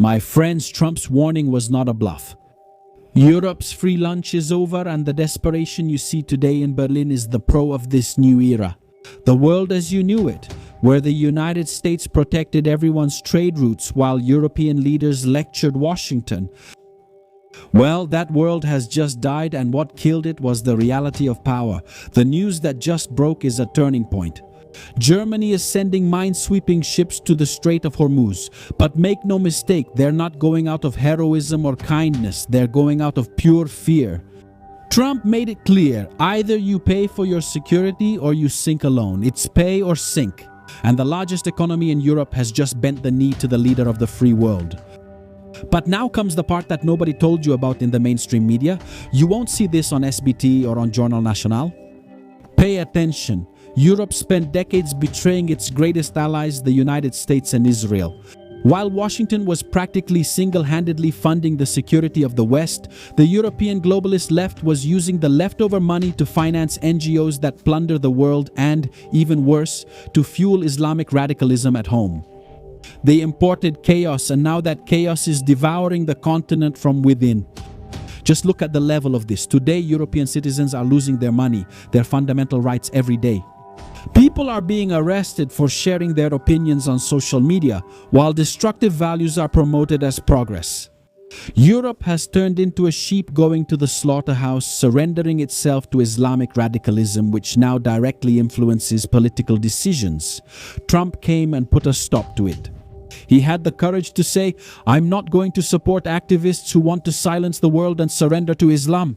My friends, Trump's warning was not a bluff. Europe's free lunch is over, and the desperation you see today in Berlin is the pro of this new era. The world as you knew it, where the United States protected everyone's trade routes while European leaders lectured Washington. Well, that world has just died, and what killed it was the reality of power. The news that just broke is a turning point. Germany is sending mine-sweeping ships to the Strait of Hormuz. But make no mistake, they're not going out of heroism or kindness. They're going out of pure fear. Trump made it clear, either you pay for your security or you sink alone. It's pay or sink. And the largest economy in Europe has just bent the knee to the leader of the free world. But now comes the part that nobody told you about in the mainstream media. You won't see this on SBT or on Journal National. Pay attention. Europe spent decades betraying its greatest allies, the United States and Israel. While Washington was practically single-handedly funding the security of the West, the European globalist left was using the leftover money to finance NGOs that plunder the world and, even worse, to fuel Islamic radicalism at home. They imported chaos, and now that chaos is devouring the continent from within. Just look at the level of this. Today, European citizens are losing their money, their fundamental rights every day. People are being arrested for sharing their opinions on social media, while destructive values are promoted as progress. Europe has turned into a sheep going to the slaughterhouse, surrendering itself to Islamic radicalism, which now directly influences political decisions. Trump came and put a stop to it. He had the courage to say, "I'm not going to support activists who want to silence the world and surrender to Islam."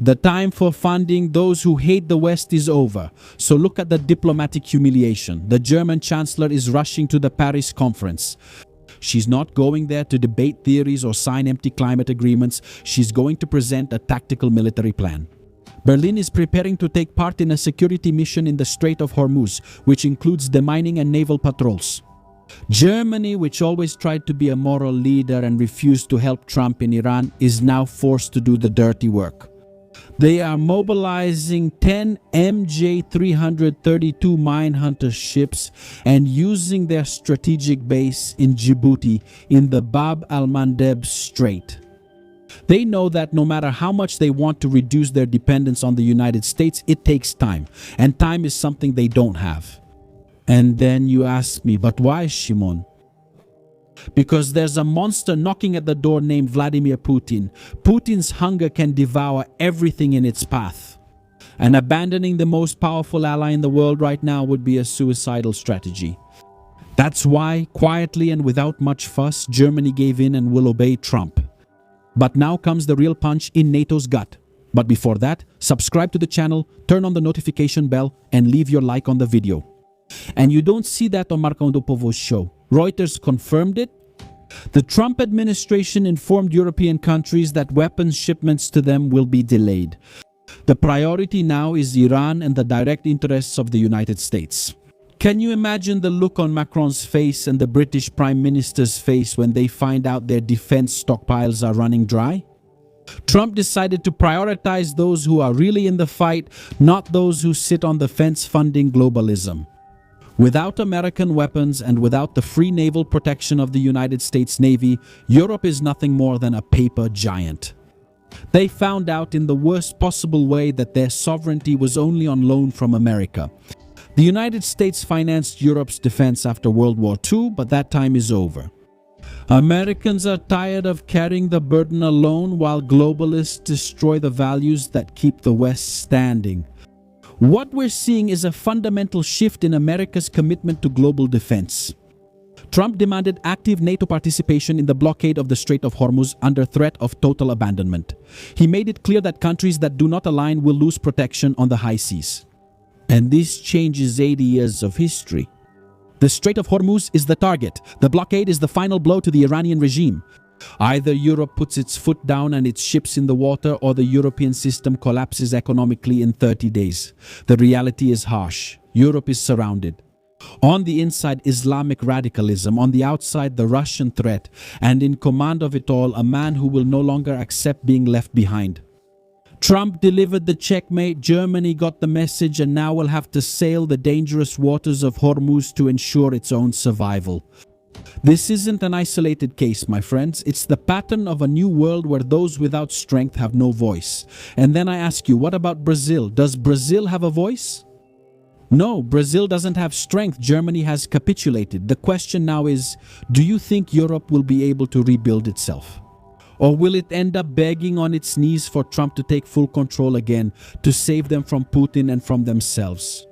The time for funding those who hate the West is over. So look at the diplomatic humiliation. The German chancellor is rushing to the Paris conference. She's not going there to debate theories or sign empty climate agreements. She's going to present a tactical military plan. Berlin is preparing to take part in a security mission in the Strait of Hormuz, which includes demining and naval patrols. Germany, which always tried to be a moral leader and refused to help Trump in Iran, is now forced to do the dirty work. They are mobilizing 10 MJ-332 minehunter ships and using their strategic base in Djibouti in the Bab al-Mandeb Strait. They know that no matter how much they want to reduce their dependence on the United States, it takes time, and time is something they don't have. And then you ask me, but why, Shimon? Because there's a monster knocking at the door named Vladimir Putin. Putin's hunger can devour everything in its path. And abandoning the most powerful ally in the world right now would be a suicidal strategy. That's why, quietly and without much fuss, Germany gave in and will obey Trump. But now comes the real punch in NATO's gut. But before that, subscribe to the channel, turn on the notification bell, and leave your like on the video. And you don't see that on Marco Andopovo's show. Reuters confirmed it. The Trump administration informed European countries that weapons shipments to them will be delayed. The priority now is Iran and the direct interests of the United States. Can you imagine the look on Macron's face and the British Prime Minister's face when they find out their defense stockpiles are running dry? Trump decided to prioritize those who are really in the fight, not those who sit on the fence funding globalism. Without American weapons and without the free naval protection of the United States Navy, Europe is nothing more than a paper giant. They found out in the worst possible way that their sovereignty was only on loan from America. The United States financed Europe's defense after World War II, but that time is over. Americans are tired of carrying the burden alone while globalists destroy the values that keep the West standing. What we're seeing is a fundamental shift in America's commitment to global defense. Trump demanded active NATO participation in the blockade of the Strait of Hormuz under threat of total abandonment. He made it clear that countries that do not align will lose protection on the high seas. And this changes 80 years of history. The Strait of Hormuz is the target. The blockade is the final blow to the Iranian regime. Either Europe puts its foot down and its ships in the water, or the European system collapses economically in 30 days. The reality is harsh. Europe is surrounded. On the inside, Islamic radicalism. On the outside, the Russian threat. And in command of it all, a man who will no longer accept being left behind. Trump delivered the checkmate, Germany got the message, and now will have to sail the dangerous waters of Hormuz to ensure its own survival. This isn't an isolated case, my friends. It's the pattern of a new world where those without strength have no voice. And then I ask you, what about Brazil? Does Brazil have a voice? No, Brazil doesn't have strength. Germany has capitulated. The question now is, do you think Europe will be able to rebuild itself? Or will it end up begging on its knees for Trump to take full control again, to save them from Putin and from themselves?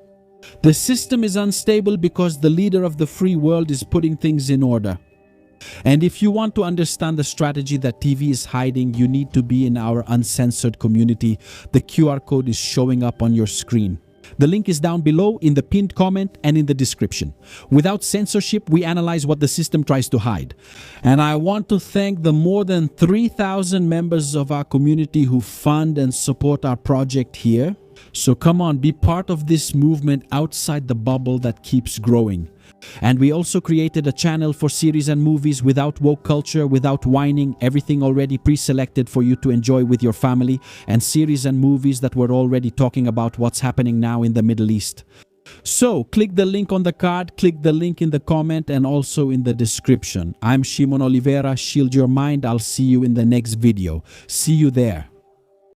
The system is unstable because the leader of the free world is putting things in order. And if you want to understand the strategy that TV is hiding, you need to be in our uncensored community. The QR code is showing up on your screen. The link is down below in the pinned comment and in the description. Without censorship, we analyze what the system tries to hide. And I want to thank the more than 3,000 members of our community who fund and support our project here. So come on, be part of this movement outside the bubble that keeps growing. And we also created a channel for series and movies without woke culture, without whining, everything already pre-selected for you to enjoy with your family, and series and movies that were already talking about what's happening now in the Middle East. So click the link on the card, click the link in the comment and also in the description. I'm Shimon Oliveira, shield your mind. I'll see you in the next video. See you there.